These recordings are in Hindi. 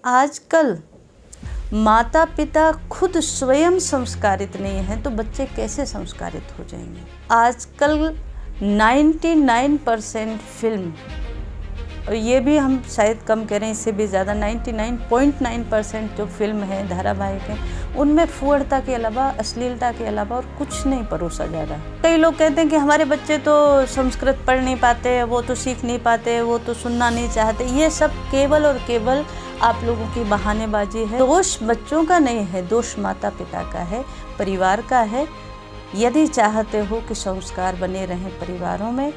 आजकल माता पिता खुद स्वयं संस्कारित नहीं हैं तो बच्चे कैसे संस्कारित हो जाएंगे। आजकल 99% फिल्म, और ये भी हम शायद कम करें, इससे भी ज़्यादा 99.9% जो फिल्म है, धारावाहिक है, उनमें फुहड़ता के अलावा, अश्लीलता के अलावा और कुछ नहीं परोसा जा रहा। कई लोग कहते हैं कि हमारे बच्चे तो संस्कृत पढ़ नहीं पाते, वो तो सीख नहीं पाते, वो तो सुनना नहीं चाहते। ये सब केवल और केवल आप लोगों की बहानेबाजी है। दोष बच्चों का नहीं है, दोष माता पिता का है, परिवार का है। यदि चाहते हो कि संस्कार बने रहें परिवारों में,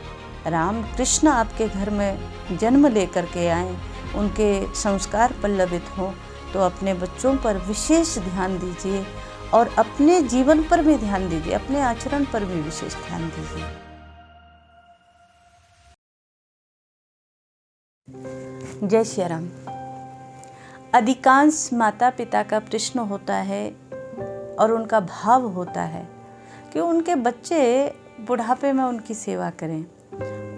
राम कृष्ण आपके घर में जन्म लेकर के आएँ, उनके संस्कार पल्लवित हों, तो अपने बच्चों पर विशेष ध्यान दीजिए और अपने जीवन पर भी ध्यान दीजिए, अपने आचरण पर भी विशेष ध्यान दीजिए। जय श्री राम। अधिकांश माता पिता का प्रश्न होता है और उनका भाव होता है कि उनके बच्चे बुढ़ापे में उनकी सेवा करें,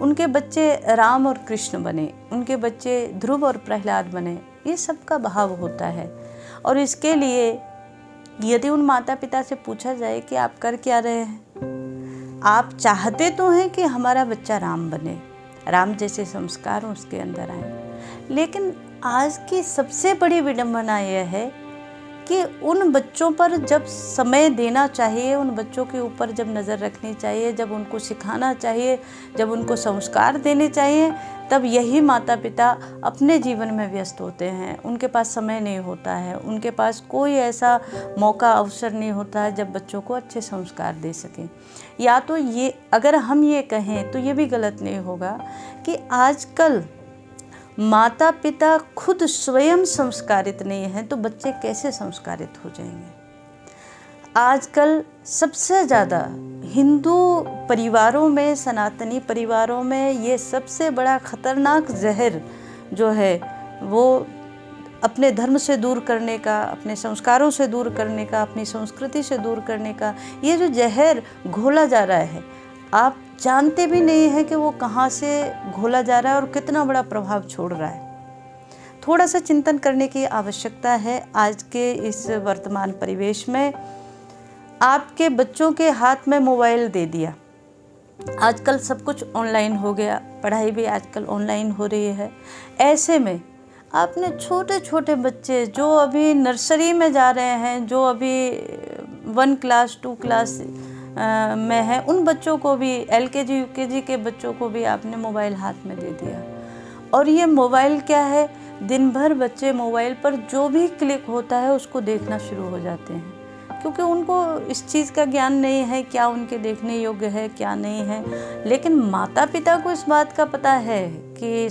उनके बच्चे राम और कृष्ण बने, उनके बच्चे ध्रुव और प्रहलाद बने। ये सब का भाव होता है। और इसके लिए यदि उन माता पिता से पूछा जाए कि आप कर क्या रहे हैं, आप चाहते तो हैं कि हमारा बच्चा राम बने, राम जैसे संस्कार उसके अंदर आए, लेकिन आज की सबसे बड़ी विडंबना यह है कि उन बच्चों पर जब समय देना चाहिए, उन बच्चों के ऊपर जब नज़र रखनी चाहिए, जब उनको सिखाना चाहिए, जब उनको संस्कार देने चाहिए, तब यही माता पिता अपने जीवन में व्यस्त होते हैं। उनके पास समय नहीं होता है, उनके पास कोई ऐसा मौका अवसर नहीं होता है जब बच्चों को अच्छे संस्कार दे सकें। या तो ये, अगर हम ये कहें तो ये भी गलत नहीं होगा कि आजकल माता पिता खुद स्वयं संस्कारित नहीं हैं तो बच्चे कैसे संस्कारित हो जाएंगे। आजकल सबसे ज़्यादा हिंदू परिवारों में, सनातनी परिवारों में ये सबसे बड़ा खतरनाक जहर जो है वो अपने धर्म से दूर करने का, अपने संस्कारों से दूर करने का, अपनी संस्कृति से दूर करने का, ये जो जहर घोला जा रहा है, आप जानते भी नहीं हैं कि वो कहाँ से घोला जा रहा है और कितना बड़ा प्रभाव छोड़ रहा है। थोड़ा सा चिंतन करने की आवश्यकता है। आज के इस वर्तमान परिवेश में आपके बच्चों के हाथ में मोबाइल दे दिया, आजकल सब कुछ ऑनलाइन हो गया, पढ़ाई भी आजकल ऑनलाइन हो रही है। ऐसे में आपने छोटे छोटे बच्चे जो अभी नर्सरी में जा रहे हैं, जो अभी 1 क्लास 2 क्लास में है, उन बच्चों को भी, LKG UKG के बच्चों को भी आपने मोबाइल हाथ में दे दिया। और ये मोबाइल क्या है, दिन भर बच्चे मोबाइल पर जो भी क्लिक होता है उसको देखना शुरू हो जाते हैं, क्योंकि उनको इस चीज़ का ज्ञान नहीं है क्या उनके देखने योग्य है क्या नहीं है। लेकिन माता पिता को इस बात का पता है कि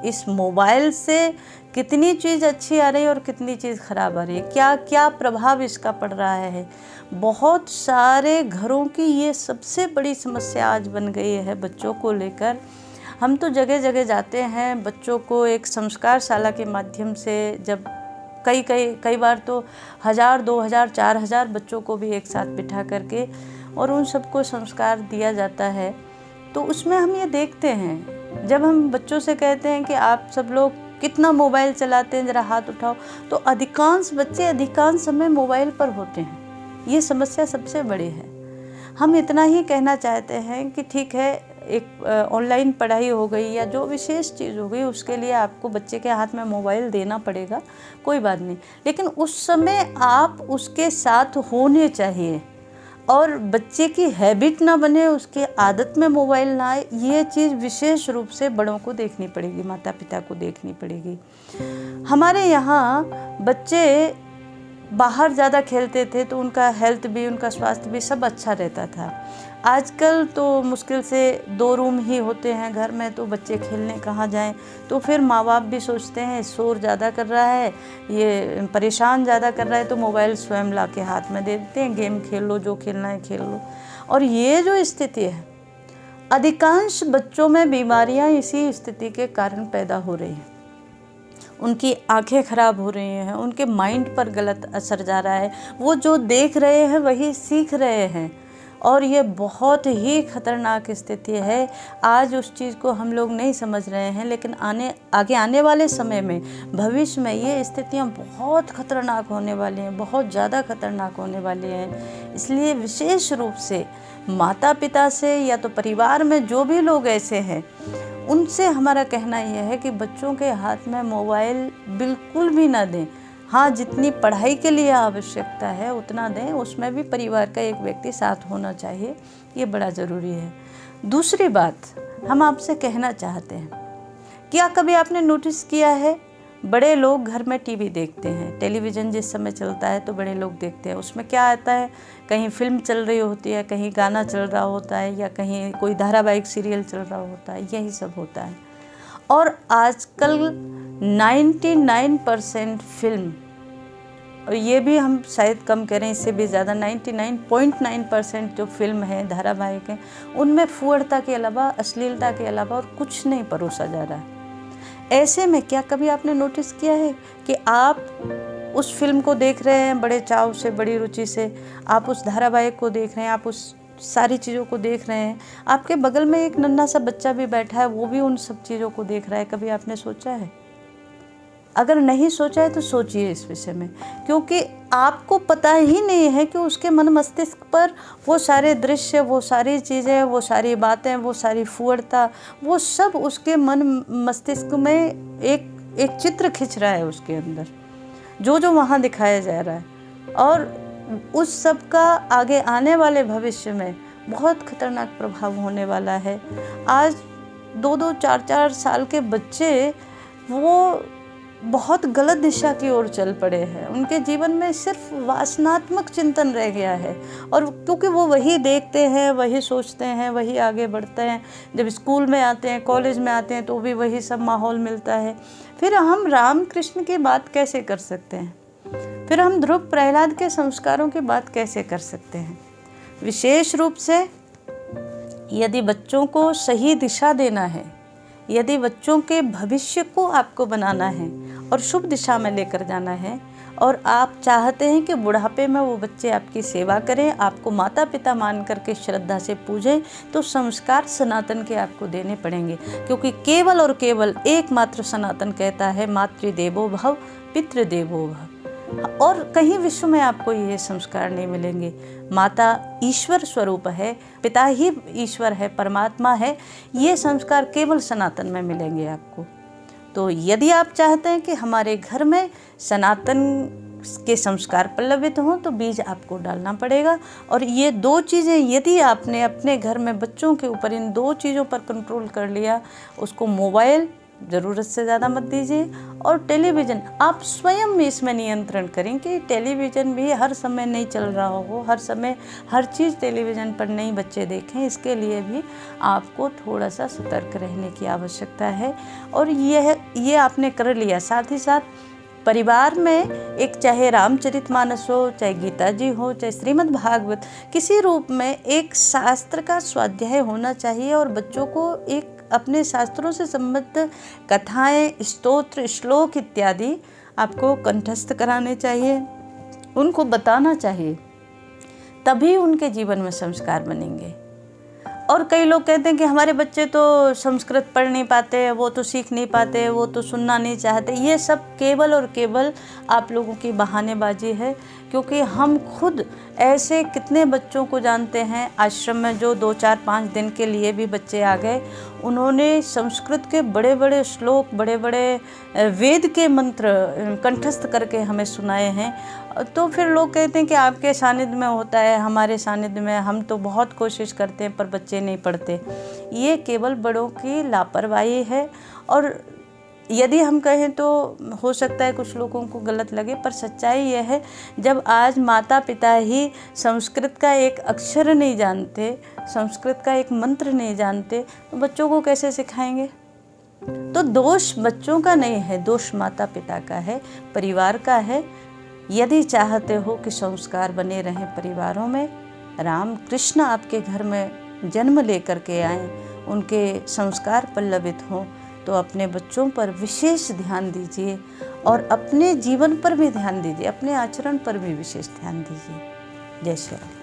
इस मोबाइल से कितनी चीज़ अच्छी आ रही है और कितनी चीज़ ख़राब आ रही है, क्या क्या प्रभाव इसका पड़ रहा है। बहुत सारे घरों की ये सबसे बड़ी समस्या आज बन गई है बच्चों को लेकर। हम तो जगह जगह जाते हैं, बच्चों को एक संस्कारशाला के माध्यम से जब कई बार तो 1000, 2000, 4000 बच्चों को भी एक साथ बिठा करके और उन सबको संस्कार दिया जाता है, तो उसमें हम ये देखते हैं, जब हम बच्चों से कहते हैं कि आप सब लोग कितना मोबाइल चलाते हैं, ज़रा हाथ उठाओ, तो अधिकांश बच्चे अधिकांश समय मोबाइल पर होते हैं। ये समस्या सबसे बड़ी है। हम इतना ही कहना चाहते हैं कि ठीक है, एक ऑनलाइन पढ़ाई हो गई या जो विशेष चीज़ हो गई, उसके लिए आपको बच्चे के हाथ में मोबाइल देना पड़ेगा, कोई बात नहीं, लेकिन उस समय आप उसके साथ होने चाहिए और बच्चे की हैबिट ना बने, उसके आदत में मोबाइल ना आए। ये चीज़ विशेष रूप से बड़ों को देखनी पड़ेगी, माता पिता को देखनी पड़ेगी। हमारे यहाँ बच्चे बाहर ज़्यादा खेलते थे तो उनका हेल्थ भी, उनका स्वास्थ्य भी सब अच्छा रहता था। आजकल तो मुश्किल से 2 रूम ही होते हैं घर में, तो बच्चे खेलने कहाँ जाएं। तो फिर माँ बाप भी सोचते हैं शोर ज़्यादा कर रहा है, ये परेशान ज़्यादा कर रहा है, तो मोबाइल स्वयं ला के हाथ में दे देते हैं, गेम खेल लो, जो खेलना है खेल लो। और ये जो स्थिति है, अधिकांश बच्चों में बीमारियाँ इसी स्थिति के कारण पैदा हो रही हैं। उनकी आंखें खराब हो रही हैं, उनके माइंड पर गलत असर जा रहा है, वो जो देख रहे हैं वही सीख रहे हैं, और ये बहुत ही खतरनाक स्थिति है। आज उस चीज़ को हम लोग नहीं समझ रहे हैं, लेकिन आगे आने वाले समय में, भविष्य में ये स्थितियाँ बहुत खतरनाक होने वाली हैं, बहुत ज़्यादा खतरनाक होने वाली हैं। इसलिए विशेष रूप से माता पिता से या तो परिवार में जो भी लोग ऐसे हैं, उनसे हमारा कहना यह है कि बच्चों के हाथ में मोबाइल बिल्कुल भी ना दें। हाँ, जितनी पढ़ाई के लिए आवश्यकता है उतना दें, उसमें भी परिवार का एक व्यक्ति साथ होना चाहिए, ये बड़ा ज़रूरी है। दूसरी बात हम आपसे कहना चाहते हैं, क्या कभी आपने नोटिस किया है, बड़े लोग घर में टीवी देखते हैं, टेलीविज़न जिस समय चलता है तो बड़े लोग देखते हैं, उसमें क्या आता है, कहीं फिल्म चल रही होती है, कहीं गाना चल रहा होता है, या कहीं कोई धारावाहिक सीरियल चल रहा होता है, यही सब होता है। और आजकल 99% फिल्म, और ये भी हम शायद कम करें, इससे भी ज़्यादा 99.9% जो फिल्म है, धारावाहिक हैं, उनमें फुहड़ता के अलावा, अश्लीलता के अलावा और कुछ नहीं परोसा जा रहा है। ऐसे में क्या कभी आपने नोटिस किया है कि आप उस फिल्म को देख रहे हैं बड़े चाव से, बड़ी रुचि से, आप उस धारावाहिक को देख रहे हैं, आप उस सारी चीज़ों को देख रहे हैं, आपके बगल में एक नन्हा सा बच्चा भी बैठा है, वो भी उन सब चीज़ों को देख रहा है। कभी आपने सोचा है? अगर नहीं सोचा है तो सोचिए इस विषय में, क्योंकि आपको पता ही नहीं है कि उसके मन मस्तिष्क पर वो सारे दृश्य, वो सारी चीज़ें, वो सारी बातें, वो सारी फुहड़ता, वो सब उसके मन मस्तिष्क में एक चित्र खिंच रहा है उसके अंदर, जो वहाँ दिखाया जा रहा है। और उस सब का आगे आने वाले भविष्य में बहुत खतरनाक प्रभाव होने वाला है। आज 2-2, 4-4 साल के बच्चे वो बहुत गलत दिशा की ओर चल पड़े हैं। उनके जीवन में सिर्फ वासनात्मक चिंतन रह गया है, और क्योंकि वो वही देखते हैं, वही सोचते हैं, वही आगे बढ़ते हैं। जब स्कूल में आते हैं, कॉलेज में आते हैं, तो भी वही सब माहौल मिलता है। फिर हम राम कृष्ण की बात कैसे कर सकते हैं? फिर हम ध्रुव प्रहलाद के संस्कारों की बात कैसे कर सकते हैं? विशेष रूप से यदि बच्चों को सही दिशा देना है, यदि बच्चों के भविष्य को आपको बनाना है और शुभ दिशा में लेकर जाना है, और आप चाहते हैं कि बुढ़ापे में वो बच्चे आपकी सेवा करें, आपको माता पिता मान करके श्रद्धा से पूजें, तो संस्कार सनातन के आपको देने पड़ेंगे। क्योंकि केवल और केवल एकमात्र सनातन कहता है, मातृदेवो भव पितृदेवो भव, और कहीं विश्व में आपको ये संस्कार नहीं मिलेंगे। माता ईश्वर स्वरूप है, पिता ही ईश्वर है, परमात्मा है, ये संस्कार केवल सनातन में मिलेंगे आपको। तो यदि आप चाहते हैं कि हमारे घर में सनातन के संस्कार पल्लवित हों, तो बीज आपको डालना पड़ेगा। और ये 2 चीज़ें यदि आपने अपने घर में बच्चों के ऊपर इन 2 चीज़ों पर कंट्रोल कर लिया, उसको मोबाइल ज़रूरत से ज़्यादा मत दीजिए, और टेलीविज़न आप स्वयं इसमें नियंत्रण करें कि टेलीविज़न भी हर समय नहीं चल रहा हो, हर समय हर चीज़ टेलीविज़न पर नहीं बच्चे देखें। इसके लिए भी आपको थोड़ा सा सतर्क रहने की आवश्यकता है। और ये आपने कर लिया, साथ ही साथ परिवार में एक, चाहे रामचरितमानस हो, चाहे गीता जी हो, चाहे श्रीमद् भागवत, किसी रूप में एक शास्त्र का स्वाध्याय होना चाहिए, और बच्चों को एक अपने शास्त्रों से संबद्ध कथाएं, स्तोत्र, श्लोक इत्यादि आपको कंठस्थ कराने चाहिए, उनको बताना चाहिए, तभी उनके जीवन में संस्कार बनेंगे। और कई लोग कहते हैं कि हमारे बच्चे तो संस्कृत पढ़ नहीं पाते, वो तो सीख नहीं पाते, वो तो सुनना नहीं चाहते। ये सब केवल और केवल आप लोगों की बहानेबाजी है, क्योंकि हम खुद ऐसे कितने बच्चों को जानते हैं आश्रम में जो 2, 4, 5 दिन के लिए भी बच्चे आ गए, उन्होंने संस्कृत के बड़े बड़े श्लोक, बड़े बड़े वेद के मंत्र कंठस्थ करके हमें सुनाए हैं। तो फिर लोग कहते हैं कि आपके सानिध्य में होता है, हमारे सानिध्य में हम तो बहुत कोशिश करते हैं पर बच्चे नहीं पढ़ते। ये केवल बड़ों की लापरवाही है। और यदि हम कहें तो हो सकता है कुछ लोगों को गलत लगे, पर सच्चाई यह है, जब आज माता पिता ही संस्कृत का एक अक्षर नहीं जानते, संस्कृत का एक मंत्र नहीं जानते, तो बच्चों को कैसे सिखाएंगे? तो दोष बच्चों का नहीं है, दोष माता पिता का है, परिवार का है। यदि चाहते हो कि संस्कार बने रहें परिवारों में, राम कृष्ण आपके घर में जन्म लेकर के आएँ, उनके संस्कार पल्लवित हों, तो अपने बच्चों पर विशेष ध्यान दीजिए, और अपने जीवन पर भी ध्यान दीजिए, अपने आचरण पर भी विशेष ध्यान दीजिए। जय श्री राम।